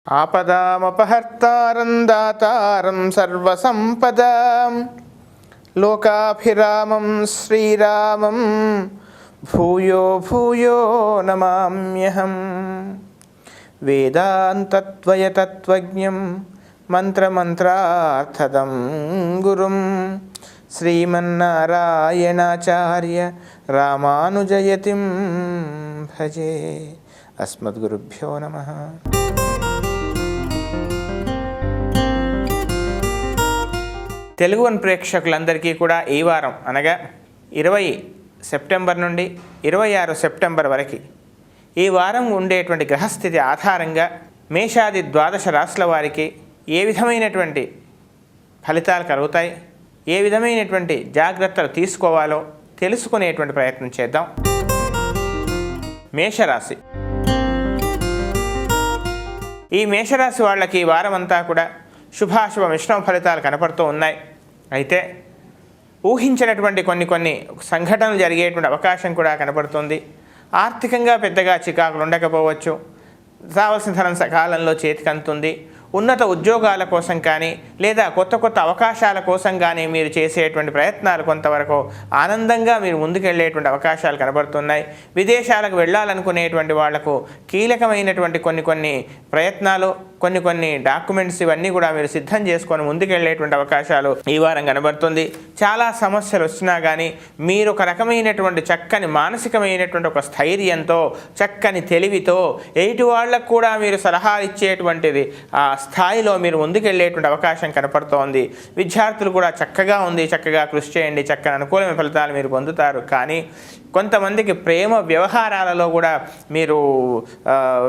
ఆపదామపహర్తారం దాతారం సర్వసంపదాం లోకాభిరామం శ్రీరామం భూయో భూయో నమామ్యహం. వేదాంతత్వయతత్వజ్ఞం మంత్రమంత్రార్థదం గురుం శ్రీమన్నారాయణాచార్య రామానుజయతిం భజే. అస్మద్గురుభ్యో నమః. తెలుగు వన్ ప్రేక్షకులందరికీ కూడా ఈ వారం అనగా 20 సెప్టెంబర్ నుండి 26 సెప్టెంబర్ వరకు ఈ వారం ఉండేటువంటి గ్రహస్థితి ఆధారంగా మేషాది ద్వాదశ రాశుల వారికి ఏ విధమైనటువంటి ఫలితాలు కలుగుతాయి, ఏ విధమైనటువంటి జాగ్రత్తలు తీసుకోవాలో తెలుసుకునేటువంటి ప్రయత్నం చేద్దాం. మేషరాశి. ఈ మేషరాశి వాళ్ళకి ఈ వారం అంతా కూడా శుభాశుభ మిశ్రమ ఫలితాలు కనపడుతూ ఉన్నాయి. అయితే ఊహించినటువంటి కొన్ని సంఘటనలు జరిగేటువంటి అవకాశం కూడా కనపడుతుంది. ఆర్థికంగా పెద్దగా చికాకులు ఉండకపోవచ్చు. రావాల్సిన ధనం సకాలంలో చేతికి అందుతుంది. ఉన్నత ఉద్యోగాల కోసం కానీ లేదా కొత్త అవకాశాల కోసం కానీ మీరు చేసేటువంటి ప్రయత్నాలు కొంతవరకు ఆనందంగా మీరు ముందుకెళ్ళేటువంటి అవకాశాలు కనబడుతున్నాయి. విదేశాలకు వెళ్ళాలనుకునేటువంటి వాళ్లకు కీలకమైనటువంటి కొన్ని ప్రయత్నాలు, కొన్ని డాక్యుమెంట్స్ ఇవన్నీ కూడా మీరు సిద్ధం చేసుకొని ముందుకెళ్ళేటువంటి అవకాశాలు ఈ వారం కనబడుతుంది. చాలా సమస్యలు వచ్చినా కానీ మీరు ఒక రకమైనటువంటి చక్కని మానసికమైనటువంటి ఒక స్థైర్యంతో, చక్కని తెలివితో ఎయిటి వాళ్ళకు కూడా మీరు సలహా ఇచ్చేటువంటిది ఆ స్థాయిలో మీరు ముందుకెళ్ళేటువంటి అవకాశం కనపడుతోంది. విద్యార్థులు కూడా చక్కగా ఉంది, చక్కగా కృషి చేయండి, చక్కని అనుకూలమైన ఫలితాలు మీరు పొందుతారు. కానీ కొంతమందికి ప్రేమ వ్యవహారాలలో కూడా మీరు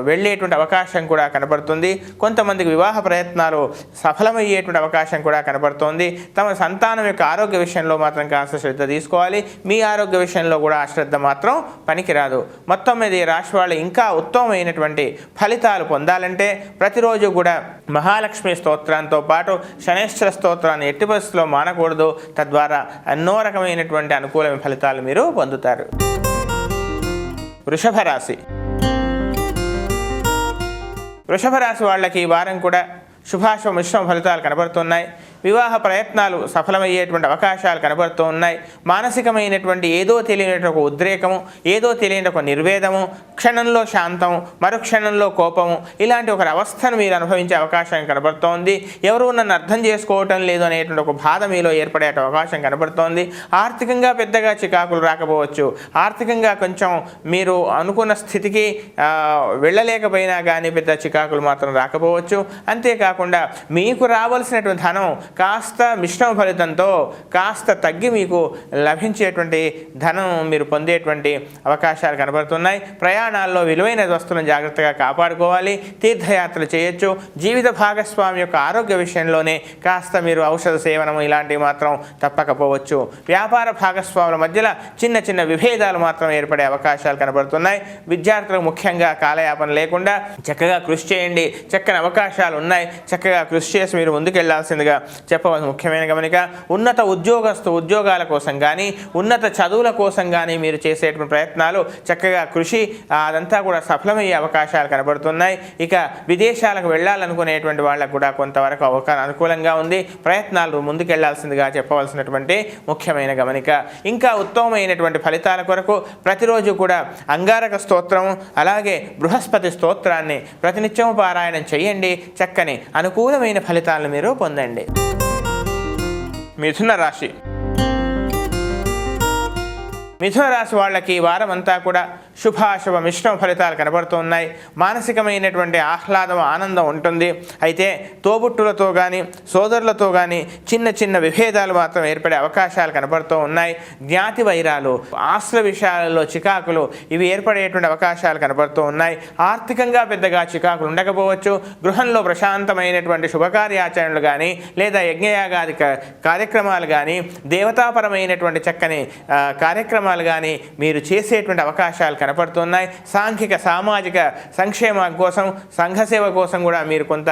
వెళ్ళేటువంటి అవకాశం కూడా కనపడుతుంది. కొంతమందికి వివాహ ప్రయత్నాలు సఫలమయ్యేటువంటి అవకాశం కూడా కనపడుతోంది. తమ సంతానం యొక్క ఆరోగ్య విషయంలో మాత్రం కాస్త శ్రద్ధ తీసుకోవాలి. మీ ఆరోగ్య విషయంలో కూడా ఆ శ్రద్ధ మాత్రం పనికిరాదు. మొత్తం మీద ఈ రాశి వాళ్ళు ఇంకా ఉత్తమమైనటువంటి ఫలితాలు పొందాలంటే ప్రతిరోజు కూడా మహాలక్ష్మి స్తోత్రంతో పాటు శనైశ్వర స్తోత్రాన్ని ఎట్టి పరిస్థితుల్లో మానకూడదు. తద్వారా ఎన్నో రకమైనటువంటి అనుకూలమైన ఫలితాలు మీరు పొందుతారు. వృషభ రాశి. వృషభ రాశి వాళ్ళకి ఈ వారం కూడా శుభాశుభ మిశ్రమ ఫలితాలు కనబడుతున్నాయి. వివాహ ప్రయత్నాలు సఫలమయ్యేటువంటి అవకాశాలు కనబడుతూ ఉన్నాయి. మానసికమైనటువంటి ఏదో తెలియని ఒక ఉద్రేకము, ఏదో తెలియని ఒక నిర్వేదము, క్షణంలో శాంతము, మరుక్షణంలో కోపము, ఇలాంటి ఒక అవస్థను మీరు అనుభవించే అవకాశం కనబడుతోంది. ఎవరు నన్ను అర్థం చేసుకోవటం లేదు అనేటువంటి ఒక బాధ మీలో ఏర్పడే అవకాశం కనబడుతోంది. ఆర్థికంగా పెద్దగా చికాకులు రాకపోవచ్చు. ఆర్థికంగా కొంచెం మీరు అనుకున్న స్థితికి వెళ్ళలేకపోయినా కానీ పెద్ద చికాకులు మాత్రం రాకపోవచ్చు. అంతేకాకుండా మీకు రావాల్సినటువంటి ధనం కాస్త మిశ్రమ ఫలితంతో కాస్త తగ్గి మీకు లభించేటువంటి ధనం మీరు పొందేటువంటి అవకాశాలు కనబడుతున్నాయి. ప్రయాణాల్లో విలువైన వస్తువులను జాగ్రత్తగా కాపాడుకోవాలి. తీర్థయాత్రలు చేయొచ్చు. జీవిత భాగస్వామి యొక్క ఆరోగ్య విషయంలోనే కాస్త మీరు ఔషధ సేవనము ఇలాంటివి మాత్రం తప్పకపోవచ్చు. వ్యాపార భాగస్వాముల మధ్యలో చిన్న విభేదాలు మాత్రం ఏర్పడే అవకాశాలు కనబడుతున్నాయి. విద్యార్థులకు ముఖ్యంగా కాలయాపన లేకుండా చక్కగా కృషి చేయండి. చక్కని అవకాశాలు ఉన్నాయి. చక్కగా కృషి చేసి మీరు ముందుకెళ్లాల్సిందిగా చెప్పవలసిన ముఖ్యమైన గమనిక. ఉన్నత ఉద్యోగాల కోసం కానీ ఉన్నత చదువుల కోసం కానీ మీరు చేసేటువంటి ప్రయత్నాలు చక్కగా కృషి అదంతా కూడా సఫలమయ్యే అవకాశాలు కనబడుతున్నాయి. ఇక విదేశాలకు వెళ్ళాలనుకునేటువంటి వాళ్ళకు కూడా కొంతవరకు అనుకూలంగా ఉంది. ప్రయత్నాలు ముందుకెళ్లాల్సిందిగా చెప్పవలసినటువంటి ముఖ్యమైన గమనిక. ఇంకా ఉత్తమమైనటువంటి ఫలితాల కొరకు ప్రతిరోజు కూడా అంగారక స్తోత్రం అలాగే బృహస్పతి స్తోత్రాన్ని ప్రతినిత్యం పారాయణం చేయండి. చక్కని అనుకూలమైన ఫలితాలను మీరు పొందండి. మిథున రాశి. మిథున రాశి వాళ్ళకి ఈ వారం అంతా కూడా శుభాశుభ మిశ్రమ ఫలితాలు కనబడుతూ ఉన్నాయి. మానసికమైనటువంటి ఆహ్లాదం, ఆనందం ఉంటుంది. అయితే తోబుట్టులతో కానీ సోదరులతో కానీ చిన్న విభేదాలు మాత్రం ఏర్పడే అవకాశాలు కనబడుతూ ఉన్నాయి. జ్ఞాతి వైరాలు, ఆస్తుల విషయాలలో చికాకులు ఇవి ఏర్పడేటువంటి అవకాశాలు కనబడుతూ ఉన్నాయి. ఆర్థికంగా పెద్దగా చికాకులు ఉండకపోవచ్చు. గృహంలో ప్రశాంతమైనటువంటి శుభకార్యాచరణలు కానీ లేదా యజ్ఞయాగాది కార్యక్రమాలు కానీ దేవతాపరమైనటువంటి చక్కని కార్యక్రమాలు కానీ మీరు చేసేటువంటి అవకాశాలు కనపడుతున్నాయి. సాంఘిక సామాజిక సంక్షేమం కోసం, సంఘసేవ కోసం కూడా మీరు కొంత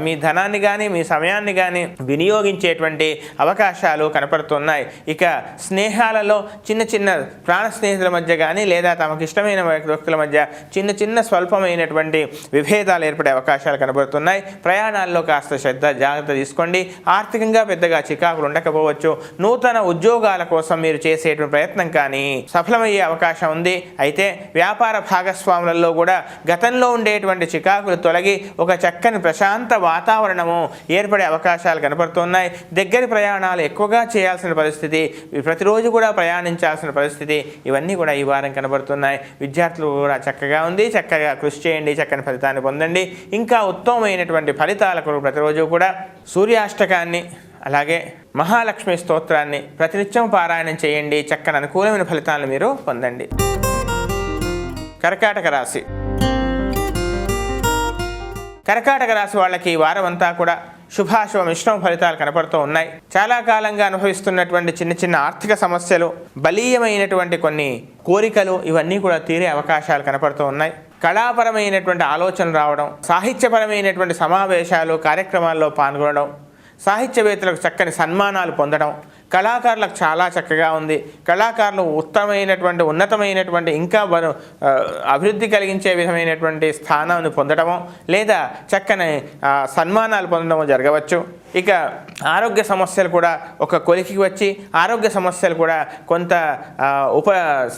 మీ ధనాన్ని కానీ మీ సమయాన్ని కానీ వినియోగించేటువంటి అవకాశాలు కనపడుతున్నాయి. ఇక స్నేహాలలో చిన్న చిన్న ప్రాణ స్నేహితుల మధ్య కానీ లేదా తమకు ఇష్టమైన వ్యక్తుల మధ్య చిన్న చిన్న స్వల్పమైనటువంటి విభేదాలు ఏర్పడే అవకాశాలు కనబడుతున్నాయి. ప్రయాణాల్లో కాస్త శ్రద్ధ జాగ్రత్త తీసుకోండి. ఆర్థికంగా పెద్దగా చికాకులు ఉండకపోవచ్చు. నూతన ఉద్యోగాల కోసం మీరు చేసేటువంటి ప్రయత్నం కానీ సఫలమయ్యే అవకాశం ఉంది. అయితే వ్యాపార భాగస్వాములలో కూడా గతంలో ఉండేటువంటి చికాకులు తొలగి ఒక చక్కని ప్రశాంత వాతావరణము ఏర్పడే అవకాశాలు కనపడుతున్నాయి. దగ్గరి ప్రయాణాలు ఎక్కువగా చేయాల్సిన పరిస్థితి, ప్రతిరోజు కూడా ప్రయాణించాల్సిన పరిస్థితి, ఇవన్నీ కూడా ఈ వారం కనబడుతున్నాయి. విద్యార్థులు కూడా చక్కగా ఉంది. చక్కగా కృషి చేయండి, చక్కని ఫలితాన్ని పొందండి. ఇంకా ఉత్తమమైనటువంటి ఫలితాలకు ప్రతిరోజు కూడా సూర్యాష్టకాన్ని అలాగే మహాలక్ష్మి స్తోత్రాన్ని ప్రతినిత్యం పారాయణం చేయండి. చక్కని అనుకూలమైన ఫలితాలను మీరు పొందండి. కర్కాటక రాశి. కర్కాటక రాశి వాళ్ళకి ఈ వారం అంతా కూడా శుభాశుభ మిశ్రమ ఫలితాలు కనపడుతూ ఉన్నాయి. చాలా కాలంగా అనుభవిస్తున్నటువంటి చిన్న చిన్న ఆర్థిక సమస్యలు, బలీయమైనటువంటి కొన్ని కోరికలు, ఇవన్నీ కూడా తీరే అవకాశాలు కనపడుతూ ఉన్నాయి. కళాపరమైనటువంటి ఆలోచనలు రావడం, సాహిత్యపరమైనటువంటి సమావేశాలు కార్యక్రమాల్లో పాల్గొనడం, సాహిత్యవేత్తలకు చక్కని సన్మానాలు పొందడం, కళాకారులకు చాలా చక్కగా ఉంది. కళాకారులు ఉన్నతమైనటువంటి ఇంకా అభివృద్ధి కలిగించే విధమైనటువంటి స్థానాన్ని పొందడమో లేదా చక్కని సన్మానాలు పొందడమో జరగవచ్చు. ఇక ఆరోగ్య సమస్యలు కూడా ఒక కొలికి వచ్చి ఆరోగ్య సమస్యలు కూడా కొంత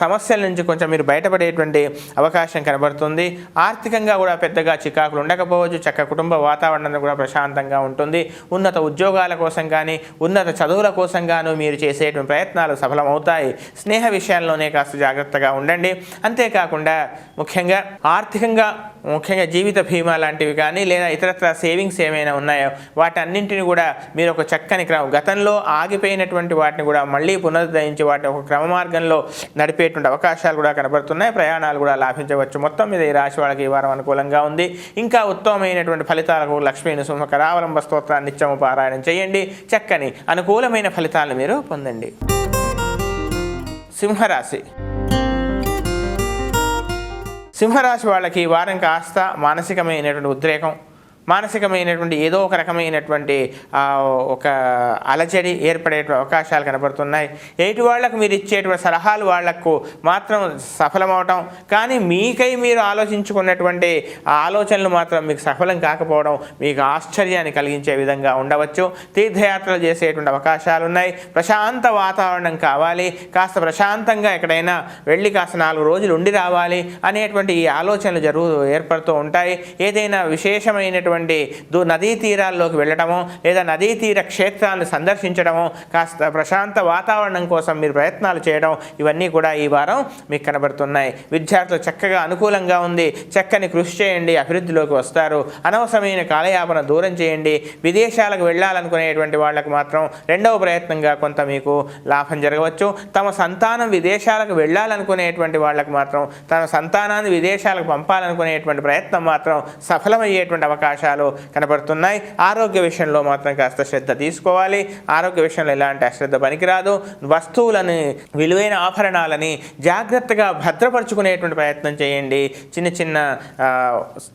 సమస్యల నుంచి కొంచెం మీరు బయటపడేటువంటి అవకాశం కనబడుతుంది. ఆర్థికంగా కూడా పెద్దగా చికాకులు ఉండకపోవచ్చు. చక్క కుటుంబ వాతావరణం కూడా ప్రశాంతంగా ఉంటుంది. ఉన్నత ఉద్యోగాల కోసం కానీ ఉన్నత చదువుల కోసం గాను మీరు చేసేటువంటి ప్రయత్నాలు సఫలమవుతాయి. స్నేహ విషయాల్లోనే కాస్త జాగ్రత్తగా ఉండండి. అంతేకాకుండా ముఖ్యంగా జీవిత బీమా లాంటివి కానీ లేదా ఇతరత్ర సేవింగ్స్ ఏమైనా ఉన్నాయో వాటన్నింటిని కూడా మీరు ఒక చక్కని గతంలో ఆగిపోయినటువంటి వాటిని కూడా మళ్ళీ పునరుద్ధరించి వాటిని ఒక క్రమ మార్గంలో నడిపేటువంటి అవకాశాలు కూడా కనబడుతున్నాయి. ప్రయాణాలు కూడా లాభించవచ్చు. మొత్తం మీద ఈ రాశి వాళ్ళకి ఈ వారం అనుకూలంగా ఉంది. ఇంకా ఉత్తమమైనటువంటి ఫలితాలకు లక్ష్మీ నృసింహ కరావలంబ స్తోత్రాన్ని నిత్యము పారాయణం చేయండి. చక్కని అనుకూలమైన ఫలితాలను మీరు పొందండి. సింహరాశి. సింహరాశి వాళ్ళకి ఈ వారం కాస్త మానసికమైనటువంటి ఉద్రేకం, మానసికమైనటువంటి ఏదో ఒక రకమైనటువంటి ఒక అలజడి ఏర్పడే అవకాశాలు కనబడుతున్నాయి. ఎటు వాళ్లకు మీరు ఇచ్చేటువంటి సలహాలు వాళ్లకు మాత్రం సఫలమవటం, కానీ మీకై మీరు ఆలోచించుకున్నటువంటి ఆలోచనలు మాత్రం మీకు సఫలం కాకపోవడం మీకు ఆశ్చర్యాన్ని కలిగించే విధంగా ఉండవచ్చు. తీర్థయాత్రలు చేసేటువంటి అవకాశాలు ఉన్నాయి. ప్రశాంత వాతావరణం కావాలి, కాస్త ప్రశాంతంగా ఎక్కడైనా వెళ్ళి కాస్త 4 రోజులు ఉండి రావాలి అనేటువంటి ఈ ఆలోచనలు ఏర్పడుతూ ఉంటాయి. ఏదైనా విశేషమైనటువంటి నదీ తీరాల్లోకి వెళ్ళడమో లేదా నదీ తీర క్షేత్రాలను సందర్శించడమో, కాస్త ప్రశాంత వాతావరణం కోసం మీరు ప్రయత్నాలు చేయడం, ఇవన్నీ కూడా ఈ వారం మీకు కనబడుతున్నాయి. విద్యార్థులు చక్కగా అనుకూలంగా ఉంది. చక్కని కృషి చేయండి, అభివృద్ధిలోకి వస్తారు. అనవసరమైన కాలయాపన దూరం చేయండి. విదేశాలకు వెళ్ళాలనుకునేటువంటి వాళ్ళకు మాత్రం రెండవ ప్రయత్నంగా కొంత మీకు లాభం జరగవచ్చు. తమ సంతానం విదేశాలకు వెళ్ళాలనుకునేటువంటి వాళ్ళకు మాత్రం తమ సంతానాన్ని విదేశాలకు పంపాలనుకునేటువంటి ప్రయత్నం మాత్రం సఫలమయ్యేటువంటి అవకాశం కనబడుతున్నాయి. ఆరోగ్య విషయంలో మాత్రం కాస్త శ్రద్ధ తీసుకోవాలి. ఆరోగ్య విషయంలో ఎలాంటి అశ్రద్ధ పనికిరాదు. వస్తువులని, విలువైన ఆభరణాలని జాగ్రత్తగా భద్రపరుచుకునేటువంటి ప్రయత్నం చేయండి.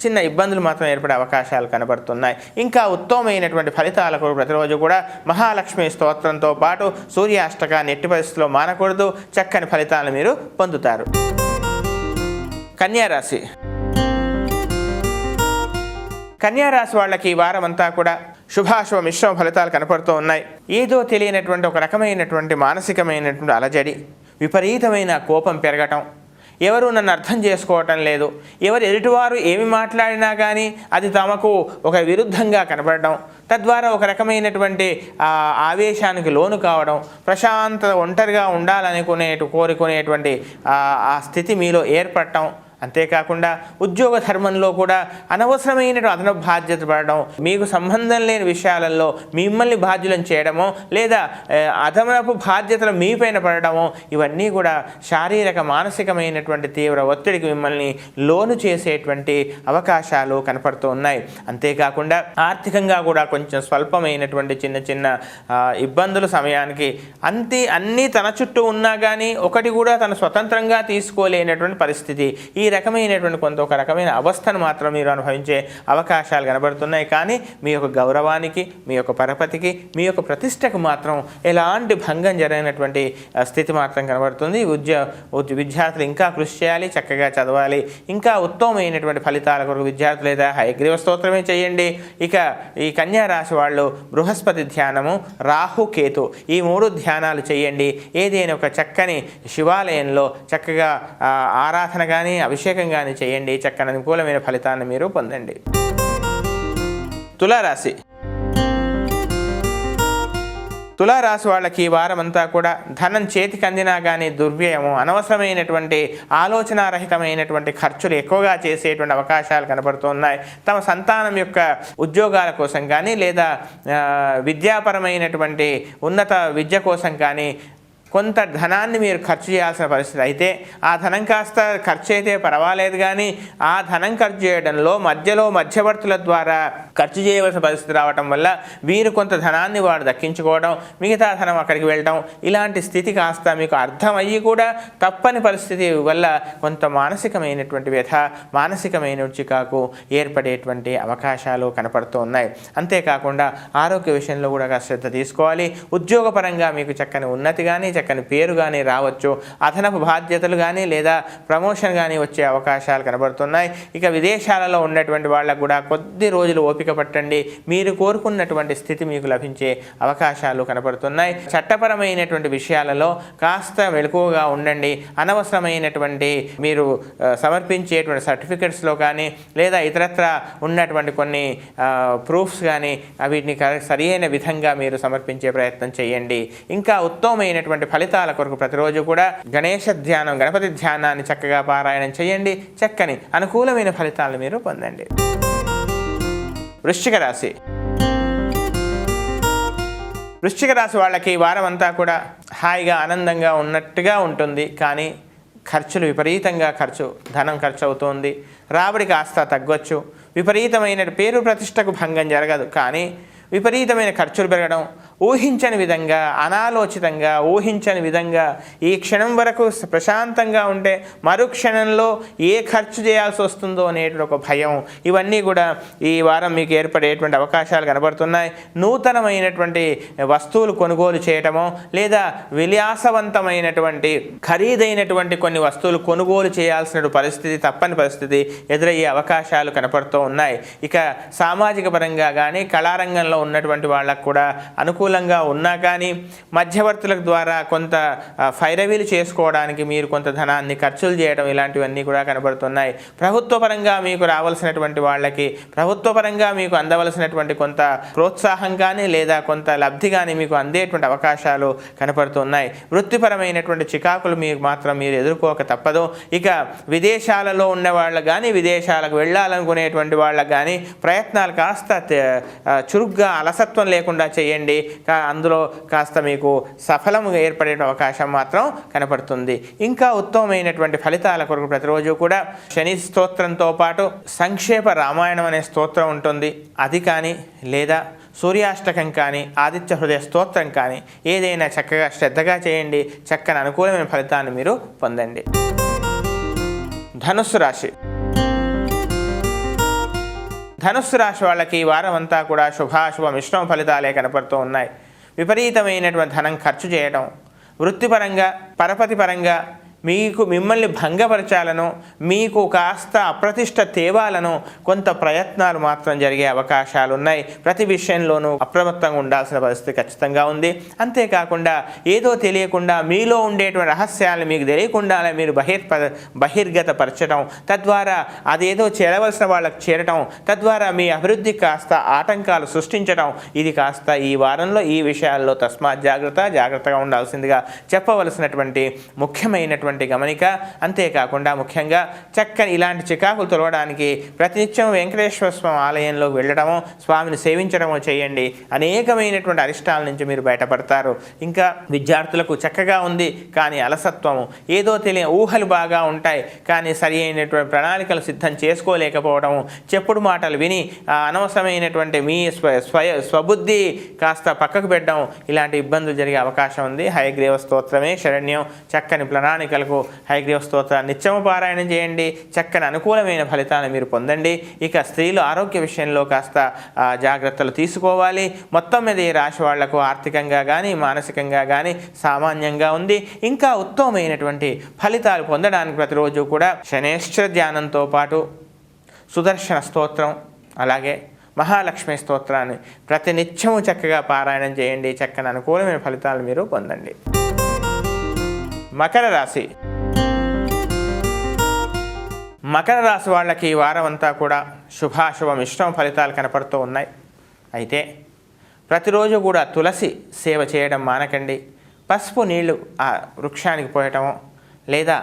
చిన్న ఇబ్బందులు మాత్రం ఏర్పడే అవకాశాలు కనబడుతున్నాయి. ఇంకా ఉత్తమమైనటువంటి ఫలితాలకు ప్రతిరోజు కూడా మహాలక్ష్మి స్తోత్రంతో పాటు సూర్యాష్టకాన్ని ఎట్టి పరిస్థితుల్లో మానకూడదు. చక్కని ఫలితాలను మీరు పొందుతారు. కన్యారాశి. కన్యారాశి వాళ్ళకి ఈ వారం అంతా కూడా శుభాశుభ మిశ్రమ ఫలితాలు కనపడుతూ ఉన్నాయి. ఏదో తెలియనటువంటి ఒక రకమైనటువంటి మానసికమైనటువంటి అలజడి, విపరీతమైన కోపం పెరగటం, ఎవరు నన్ను అర్థం చేసుకోవటం లేదు, ఎవరు ఎదుటివారు ఏమి మాట్లాడినా కానీ అది తమకు ఒక విరుద్ధంగా కనబడడం, తద్వారా ఒక రకమైనటువంటి ఆవేశానికి లోను కావడం, ప్రశాంత ఒంటరిగా ఉండాలని కోరుకునేటువంటి ఆ స్థితి మీలో ఏర్పడటం, అంతేకాకుండా ఉద్యోగ ధర్మంలో కూడా అనవసరమైన అదనపు బాధ్యత పడడం, మీకు సంబంధం లేని విషయాలలో మిమ్మల్ని బాధ్యులను చేయడమో లేదా అదనపు బాధ్యతలు మీపైన పడడమో ఇవన్నీ కూడా శారీరక మానసికమైనటువంటి తీవ్ర ఒత్తిడికి మిమ్మల్ని లోను చేసేటువంటి అవకాశాలు కనపడుతూ ఉన్నాయి. అంతేకాకుండా ఆర్థికంగా కూడా కొంచెం స్వల్పమైనటువంటి చిన్న చిన్న ఇబ్బందులు సమయానికి అన్నీ తన చుట్టూ ఉన్నా కానీ ఒకటి కూడా తను స్వతంత్రంగా తీసుకోలేనటువంటి పరిస్థితి, ఈ రకమైనటువంటి ఒక రకమైన అవస్థను మాత్రం మీరు అనుభవించే అవకాశాలు కనబడుతున్నాయి. కానీ మీ యొక్క గౌరవానికి, మీ యొక్క పరపతికి, మీ యొక్క ప్రతిష్టకు మాత్రం ఎలాంటి భంగం జరిగినటువంటి స్థితి మాత్రం కనబడుతుంది. విద్యార్థులు ఇంకా కృషి చేయాలి, చక్కగా చదవాలి, ఇంకా ఉత్తమమైనటువంటి ఫలితాల కొరకు విద్యార్థులు లేదా హయగ్రీవ స్తోత్రమే చేయండి. ఇక ఈ కన్యా రాశి వాళ్ళు బృహస్పతి ధ్యానము, రాహు, కేతు ఈ 3 ధ్యానాలు చేయండి. ఏదైనా ఒక చక్కని శివాలయంలో చక్కగా ఆరాధన కానీ అభిషేకం కానీ చేయండి. చక్కని అనుకూలమైన ఫలితాన్ని మీరు పొందండి. తులారాశి. తులారాశి వాళ్ళకి ఈ వారం అంతా కూడా ధనం చేతికి అందినా కానీ దుర్వ్యయము, అనవసరమైనటువంటి ఆలోచనారహితమైనటువంటి ఖర్చులు ఎక్కువగా చేసేటువంటి అవకాశాలు కనబడుతున్నాయి. తమ సంతానం యొక్క ఉద్యోగాల కోసం కానీ లేదా విద్యాపరమైనటువంటి ఉన్నత విద్య కోసం కానీ కొంత ధనాన్ని మీరు ఖర్చు చేయాల్సిన పరిస్థితి అయితే ఆ ధనం కాస్త ఖర్చు అయితే పర్వాలేదు, కానీ ఆ ధనం ఖర్చు చేయడంలో మధ్యవర్తుల ద్వారా ఖర్చు చేయవలసిన పరిస్థితి రావటం వల్ల వీరు కొంత ధనాన్ని వాడు దక్కించుకోవడం, మిగతా ధనం అక్కడికి వెళ్ళటం, ఇలాంటి స్థితి కాస్త మీకు అర్థమయ్యి కూడా తప్పని పరిస్థితి వల్ల కొంత మానసికమైనటువంటి వ్యధ, మానసికమైన చికాకు ఏర్పడేటువంటి అవకాశాలు కనపడుతూ ఉన్నాయి. అంతేకాకుండా ఆరోగ్య విషయంలో కూడా శ్రద్ధ తీసుకోవాలి. ఉద్యోగపరంగా మీకు చక్కని ఉన్నతి కానీ చక్కని పేరు కానీ రావచ్చు. అదనపు బాధ్యతలు కానీ లేదా ప్రమోషన్ కానీ వచ్చే అవకాశాలు కనబడుతున్నాయి. ఇక విదేశాలలో ఉన్నటువంటి వాళ్ళకు కూడా కొద్ది రోజులు ఓపిక పట్టండి, మీరు కోరుకున్నటువంటి స్థితి మీకు లభించే అవకాశాలు కనబడుతున్నాయి. చట్టపరమైనటువంటి విషయాలలో కాస్త మెలకువగా ఉండండి. అనవసరమైనటువంటి మీరు సమర్పించేటువంటి సర్టిఫికెట్స్లో కానీ లేదా ఇతరత్ర ఉన్నటువంటి కొన్ని ప్రూఫ్స్ కానీ వీటిని సరియైన విధంగా మీరు సమర్పించే ప్రయత్నం చేయండి. ఇంకా ఉత్తమమైనటువంటి ఫలితాల కొరకు ప్రతిరోజు కూడా గణపతి ధ్యానాన్ని చక్కగా పారాయణం చేయండి. చక్కని అనుకూలమైన ఫలితాలను మీరు పొందండి. వృశ్చిక రాశి. వృశ్చిక రాశి వాళ్ళకి ఈ వారం అంతా కూడా హాయిగా ఆనందంగా ఉన్నట్టుగా ఉంటుంది. కానీ విపరీతంగా ధనం ఖర్చు అవుతుంది. రాబడి కాస్త తగ్గొచ్చు. విపరీతమైన పేరు ప్రతిష్టకు భంగం జరగదు, కానీ విపరీతమైన ఖర్చులు పెరగడం, ఊహించని విధంగా, అనాలోచితంగా ఊహించని విధంగా ఈ క్షణం వరకు ప్రశాంతంగా ఉంటే మరుక్షణంలో ఏ ఖర్చు చేయాల్సి వస్తుందో అనేటువంటి ఒక భయం, ఇవన్నీ కూడా ఈ వారం మీకు ఏర్పడేటువంటి అవకాశాలు కనబడుతున్నాయి. నూతనమైనటువంటి వస్తువులు కొనుగోలు చేయటమో లేదా విలాసవంతమైనటువంటి ఖరీదైనటువంటి కొన్ని వస్తువులు కొనుగోలు చేయాల్సిన పరిస్థితి, తప్పని పరిస్థితి ఎదురయ్యే అవకాశాలు కనపడుతూ ఉన్నాయి. ఇక సామాజిక పరంగా కానీ కళారంగంలో ఉన్నటువంటి వాళ్ళకు కూడా అనుకూలంగా ఉన్నా కానీ మధ్యవర్తుల ద్వారా కొంత ఫైరవీలు చేసుకోవడానికి మీరు కొంత ధనాన్ని ఖర్చులు చేయడం ఇలాంటివన్నీ కూడా కనబడుతున్నాయి. ప్రభుత్వపరంగా మీకు రావాల్సినటువంటి వాళ్ళకి, ప్రభుత్వపరంగా మీకు అందవలసినటువంటి కొంత ప్రోత్సాహం కానీ లేదా కొంత లబ్ధి కానీ మీకు అందేటువంటి అవకాశాలు కనపడుతున్నాయి. వృత్తిపరమైనటువంటి చికాకులు మీరు ఎదుర్కోక తప్పదు. ఇక విదేశాలలో ఉన్న వాళ్ళకు కానీ విదేశాలకు వెళ్ళాలనుకునేటువంటి వాళ్ళకు కానీ ప్రయత్నాలు కాస్త చురుగ్గా అలసత్వం లేకుండా చేయండి. అందులో కాస్త మీకు సఫలం ఏర్పడే అవకాశం మాత్రం కనపడుతుంది. ఇంకా ఉత్తమమైనటువంటి ఫలితాల కొరకు ప్రతిరోజు కూడా శని స్తోత్రంతో పాటు సంక్షేప రామాయణం అనే స్తోత్రం ఉంటుంది, అది కానీ లేదా సూర్యాష్టకం కానీ ఆదిత్య హృదయ స్తోత్రం కానీ ఏదైనా చక్కగా శ్రద్ధగా చేయండి. చక్కని అనుకూలమైన ఫలితాన్ని మీరు పొందండి. ధనుస్సు రాశి. ధనుస్సు రాశి వాళ్ళకి ఈ వారం అంతా కూడా శుభాశుభ మిశ్రమ ఫలితాలే కనపడుతూ ఉన్నాయి. విపరీతమైనటువంటి ధనం ఖర్చు చేయడం, వృత్తిపరంగా పరపతి పరంగా మిమ్మల్ని భంగపరచాలను, మీకు కాస్త అప్రతిష్ట తేవాలను కొంత ప్రయత్నాలు మాత్రం జరిగే అవకాశాలు ఉన్నాయి. ప్రతి విషయంలోనూ అప్రమత్తంగా ఉండాల్సిన పరిస్థితి ఖచ్చితంగా ఉంది. అంతేకాకుండా ఏదో తెలియకుండా మీలో ఉండేటువంటి రహస్యాలను మీకు తెలియకుండానే మీరు బహిర్గతపరచడం, తద్వారా అదేదో చేరవలసిన వాళ్ళకి చేరటం, తద్వారా మీ అభివృద్ధికి కాస్త ఆటంకాలు సృష్టించడం, ఇది కాస్త ఈ వారంలో ఈ విషయాల్లో తస్మాత్ జాగ్రత్తగా ఉండాల్సిందిగా చెప్పవలసినటువంటి ముఖ్యమైనటువంటి ముఖ్యమైనటువంటి గమనిక. అంతేకాకుండా ముఖ్యంగా చక్కని ఇలాంటి చికాకులు తొలగడానికి ప్రతినిత్యం వెంకటేశ్వర స్వామి ఆలయంలోకి వెళ్ళడము, స్వామిని సేవించడము చేయండి. అనేకమైనటువంటి అరిష్టాల నుంచి మీరు బయటపడతారు. ఇంకా విద్యార్థులకు చక్కగా ఉంది కానీ అలసత్వము, ఏదో తెలియని ఊహలు బాగా ఉంటాయి కానీ సరి అయినటువంటి ప్రణాళికలు సిద్ధం చేసుకోలేకపోవడము, చెప్పుడు మాటలు విని అనవసరమైనటువంటి మీ స్వబుద్ధి కాస్త పక్కకు పెట్టడం, ఇలాంటి ఇబ్బందులు జరిగే అవకాశం ఉంది. హయగ్రీవ స్తోత్రమే శరణ్యం. చక్కని ప్రణాళికలకు హయగ్రీవ స్తోత్రాన్ని నిత్యము పారాయణం చేయండి. చక్కని అనుకూలమైన ఫలితాలను మీరు పొందండి. ఇక స్త్రీలు ఆరోగ్య విషయంలో కాస్త జాగ్రత్తలు తీసుకోవాలి. మొత్తం మీద ఈ రాశి వాళ్లకు ఆర్థికంగా కానీ మానసికంగా కానీ సామాన్యంగా ఉంది. ఇంకా ఉత్తమమైనటువంటి ఫలితాలు పొందడానికి ప్రతిరోజు కూడా శనేశ్వర ధ్యానంతో పాటు సుదర్శన స్తోత్రం అలాగే మహాలక్ష్మి స్తోత్రాన్ని ప్రతినిత్యము చక్కగా పారాయణం చేయండి. చక్కని అనుకూలమైన ఫలితాలు మీరు పొందండి. మకర రాశి. మకర రాశి వాళ్ళకి ఈ వారం అంతా కూడా శుభాశుభ మిశ్రమ ఫలితాలు కనపడుతూ ఉన్నాయి. అయితే ప్రతిరోజు కూడా తులసి సేవ చేయడం మానకండి. పసుపు నీళ్లు ఆ వృక్షానికి పోయటము లేదా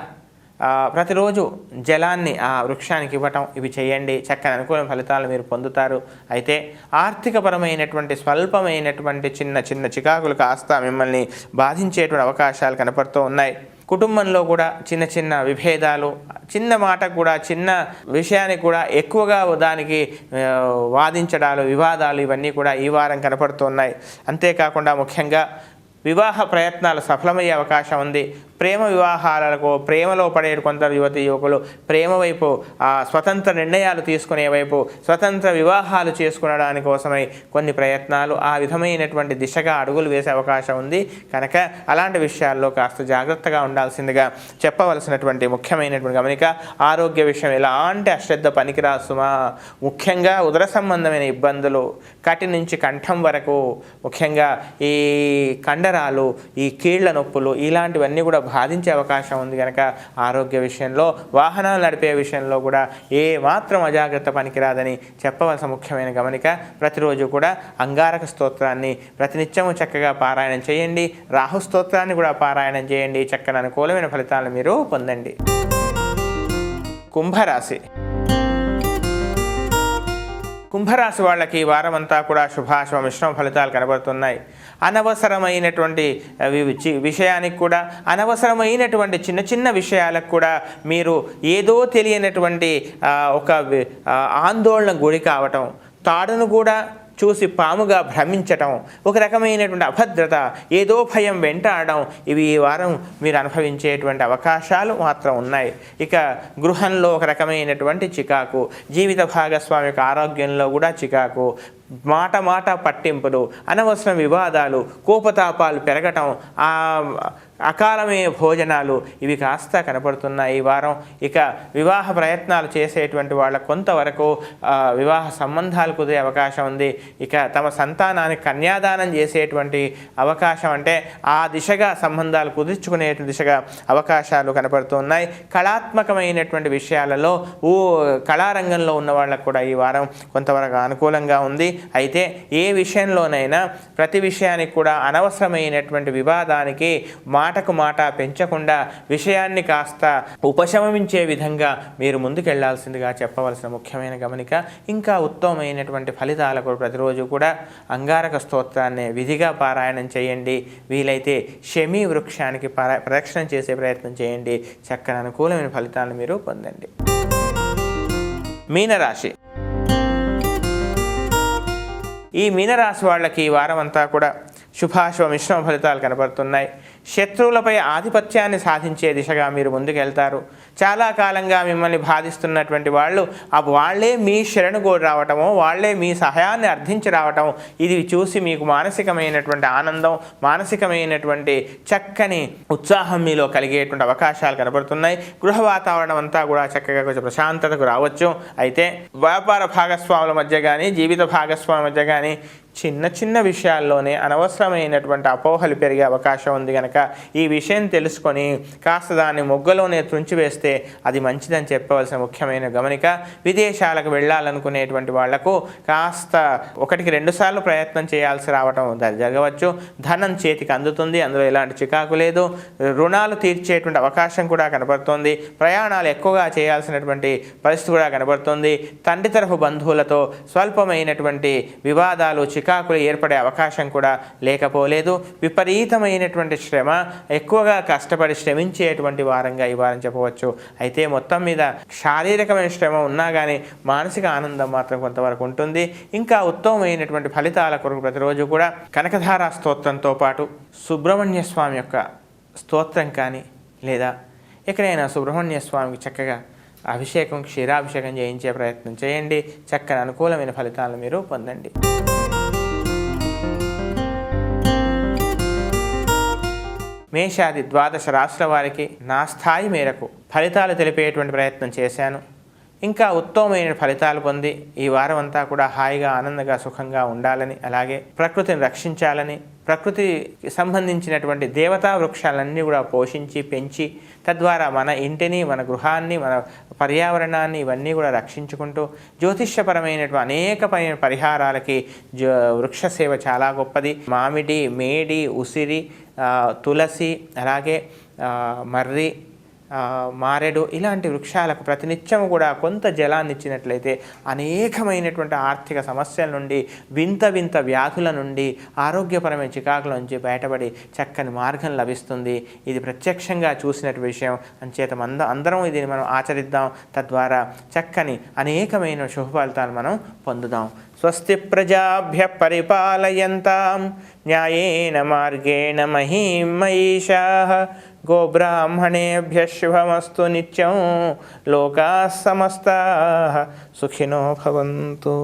ప్రతిరోజు జలాన్ని ఆ వృక్షానికి ఇవ్వటం, ఇవి చేయండి. చక్కని అనుకూల ఫలితాలు మీరు పొందుతారు. అయితే ఆర్థికపరమైనటువంటి స్వల్పమైనటువంటి చిన్న చిన్న చికాకులు కాస్త మిమ్మల్ని బాధించేటువంటి అవకాశాలు కనపడుతూ ఉన్నాయి. కుటుంబంలో కూడా చిన్న చిన్న విభేదాలు, చిన్న మాటకు కూడా చిన్న విషయానికి కూడా ఎక్కువగా దానికి వాదించడాలు, వివాదాలు ఇవన్నీ కూడా ఈ వారం కనపడుతున్నాయి. అంతేకాకుండా ముఖ్యంగా వివాహ ప్రయత్నాలు సఫలమయ్యే అవకాశం ఉంది. ప్రేమ వివాహాలకు ప్రేమలో పడే కొందరు యువతి యువకులు ప్రేమ వైపు స్వతంత్ర నిర్ణయాలు తీసుకునే వైపు స్వతంత్ర వివాహాలు చేసుకునడానికి కోసమై కొన్ని ప్రయత్నాలు ఆ విధమైనటువంటి దిశగా అడుగులు వేసే అవకాశం ఉంది. కనుక అలాంటి విషయాల్లో కాస్త జాగ్రత్తగా ఉండాల్సిందిగా చెప్పవలసినటువంటి ముఖ్యమైనటువంటి గమనిక. ఆరోగ్య విషయం ఎలాంటి అశ్రద్ధ పనికిరాసుమా. ముఖ్యంగా ఉదర సంబంధమైన ఇబ్బందులు కటి నుంచి కంఠం వరకు, ముఖ్యంగా ఈ కండరాలు, ఈ కీళ్ల నొప్పులు ఇలాంటివన్నీ కూడా బాధించే అవకాశం ఉంది. కనుక ఆరోగ్య విషయంలో, వాహనాలు నడిపే విషయంలో కూడా ఏ మాత్రం అజాగ్రత్త పనికిరాదని చెప్పవలసిన ముఖ్యమైన గమనిక. ప్రతిరోజు కూడా అంగారక స్తోత్రాన్ని ప్రతినిత్యము చక్కగా పారాయణం చేయండి. రాహు స్తోత్రాన్ని కూడా పారాయణం చేయండి. చక్కని అనుకూలమైన ఫలితాలను మీరు పొందండి. కుంభరాశి. కుంభరాశి వాళ్ళకి ఈ వారం అంతా కూడా శుభాశుభ మిశ్రమ ఫలితాలు కనబడుతున్నాయి. అనవసరమైనటువంటి విషయానికి కూడా, అనవసరమైనటువంటి చిన్న చిన్న విషయాలకు కూడా మీరు ఏదో తెలియనటువంటి ఒక ఆందోళన గురి కావటం, తాడును కూడా చూసి పాముగా భ్రమించటం, ఒక రకమైనటువంటి అభద్రత, ఏదో భయం వెంటాడడం, ఇవి ఈ వారం మీరు అనుభవించేటువంటి అవకాశాలు మాత్రం ఉన్నాయి. ఇక గృహంలో ఒక రకమైనటువంటి చికాకు, జీవిత భాగస్వామి యొక్క ఆరోగ్యంలో కూడా చికాకు, మాట మాట పట్టింపులు, అనవసర వివాదాలు, కోపతాపాలు పెరగటం, అకాలమే భోజనాలు, ఇవి కాస్త కనపడుతున్నాయి ఈ వారం. ఇక వివాహ ప్రయత్నాలు చేసేటువంటి వాళ్ళకు కొంతవరకు వివాహ సంబంధాలు కుదిరే అవకాశం ఉంది. ఇక తమ సంతానానికి కన్యాదానం చేసేటువంటి అవకాశం, అంటే ఆ దిశగా సంబంధాలు కుదుర్చుకునే దిశగా అవకాశాలు కనపడుతున్నాయి. కళాత్మకమైనటువంటి విషయాలలో కళారంగంలో ఉన్న వాళ్ళకు కూడా ఈ వారం కొంతవరకు అనుకూలంగా ఉంది. అయితే ఏ విషయంలోనైనా ప్రతి విషయానికి కూడా అనవసరమైనటువంటి వివాదానికి మాటకు మాట పెంచకుండా విషయాన్ని కాస్త ఉపశమించే విధంగా మీరు ముందుకెళ్లాల్సిందిగా చెప్పవలసిన ముఖ్యమైన గమనిక. ఇంకా ఉత్తమమైనటువంటి ఫలితాలకు ప్రతిరోజు కూడా అంగారక స్తోత్రాన్ని విధిగా పారాయణం చేయండి. వీలైతే శమీ వృక్షానికి ప్రదక్షిణం చేసే ప్రయత్నం చేయండి. చక్కని అనుకూలమైన ఫలితాలను మీరు పొందండి. మీనరాశి. ఈ మీనరాశి వాళ్ళకి ఈ వారం అంతా కూడా శుభాశుభ మిశ్రమ ఫలితాలు కనబడుతున్నాయి. శత్రువులపై ఆధిపత్యాన్ని సాధించే దిశగా మీరు ముందుకెళ్తారు. చాలా కాలంగా మిమ్మల్ని బాధిస్తున్నటువంటి వాళ్ళే మీ శరణు కోరి రావటము, వాళ్ళే మీ సహాయాన్ని అర్థించి రావటం, ఇది చూసి మీకు మానసికమైనటువంటి ఆనందం, మానసికమైనటువంటి చక్కని ఉత్సాహం మీలో కలిగేటువంటి అవకాశాలు కనబడుతున్నాయి. గృహ వాతావరణం అంతా కూడా చక్కగా కొంచెం ప్రశాంతతకు రావచ్చు. అయితే వ్యాపార భాగస్వాముల మధ్య కానీ, జీవిత భాగస్వాముల మధ్య కానీ చిన్న చిన్న విషయాల్లోనే అనవసరమైనటువంటి అపోహలు పెరిగే అవకాశం ఉంది కనుక ఈ విషయం తెలుసుకొని కాస్త దాన్ని మొగ్గలోనే తుంచివేస్తే అది మంచిదని చెప్పవలసిన ముఖ్యమైన గమనిక. విదేశాలకు వెళ్ళాలనుకునేటువంటి వాళ్లకు కాస్త 1-2 సార్లు ప్రయత్నం చేయాల్సి రావడం జరగవచ్చు. ధనం చేతికి అందుతుంది, అందులో ఎలాంటి చికాకు లేదు. రుణాలు తీర్చేటువంటి అవకాశం కూడా కనబడుతోంది. ప్రయాణాలు ఎక్కువగా చేయాల్సినటువంటి పరిస్థితి కూడా కనబడుతుంది. తండ్రి తరఫు బంధువులతో స్వల్పమైనటువంటి వివాదాలు చికాకులు ఏర్పడే అవకాశం కూడా లేకపోలేదు. విపరీతమైనటువంటి శ్రమ, ఎక్కువగా కష్టపడి శ్రమించేటువంటి వారంగా ఈ వారం చెప్పవచ్చు. అయితే మొత్తం మీద శారీరకమైన శ్రమ ఉన్నా కానీ మానసిక ఆనందం మాత్రం కొంతవరకు ఉంటుంది. ఇంకా ఉత్తమమైనటువంటి ఫలితాల కొరకు ప్రతిరోజు కూడా కనకధార స్తోత్రంతో పాటు సుబ్రహ్మణ్య స్వామి యొక్క స్తోత్రం కానీ లేదా ఎక్కడైనా సుబ్రహ్మణ్య స్వామికి చక్కగా అభిషేకం, క్షీరాభిషేకం చేయించే ప్రయత్నం చేయండి. చక్కని అనుకూలమైన ఫలితాలను మీరు పొందండి. మేషాది 12 రాశుల వారికి నా స్థాయి మేరకు ఫలితాలు తెలిపేటువంటి ప్రయత్నం చేశాను. ఇంకా ఉత్తమమైన ఫలితాలు పొంది ఈ వారం అంతా కూడా హాయిగా, ఆనందంగా, సుఖంగా ఉండాలని, అలాగే ప్రకృతిని రక్షించాలని, ప్రకృతికి సంబంధించినటువంటి దేవతా వృక్షాలన్నీ కూడా పోషించి పెంచి తద్వారా మన ఇంటిని, మన గృహాన్ని, మన పర్యావరణాన్ని ఇవన్నీ కూడా రక్షించుకుంటూ జ్యోతిష్యపరమైనటువంటి అనేకమైన పరిహారాలకి వృక్ష సేవ చాలా గొప్పది. మామిడి, మేడి, ఉసిరి, తులసి, అలాగే మర్రి, మారెడు ఇలాంటి వృక్షాలకు ప్రతినిత్యం కూడా కొంత జలాన్ని ఇచ్చినట్లయితే అనేకమైనటువంటి ఆర్థిక సమస్యల నుండి, వింత వింత వ్యాధుల నుండి, ఆరోగ్యపరమైన చికాకుల నుంచి బయటపడి చక్కని మార్గం లభిస్తుంది. ఇది ప్రత్యక్షంగా చూసినట్టు విషయం. అంచేత అందరం ఇది మనం ఆచరిద్దాం. తద్వారా చక్కని అనేకమైన శుభ ఫలితాలు మనం పొందుదాం. స్వస్తి ప్రజాభ్య పరిపాలయంతాం న్యాయేన మార్గేణ మహీం మహిషాః గోబ్రాహ్మణేభ్యః శుభమస్తు నిత్యం. లోకాః సమస్తాః సుఖినో భవంతు.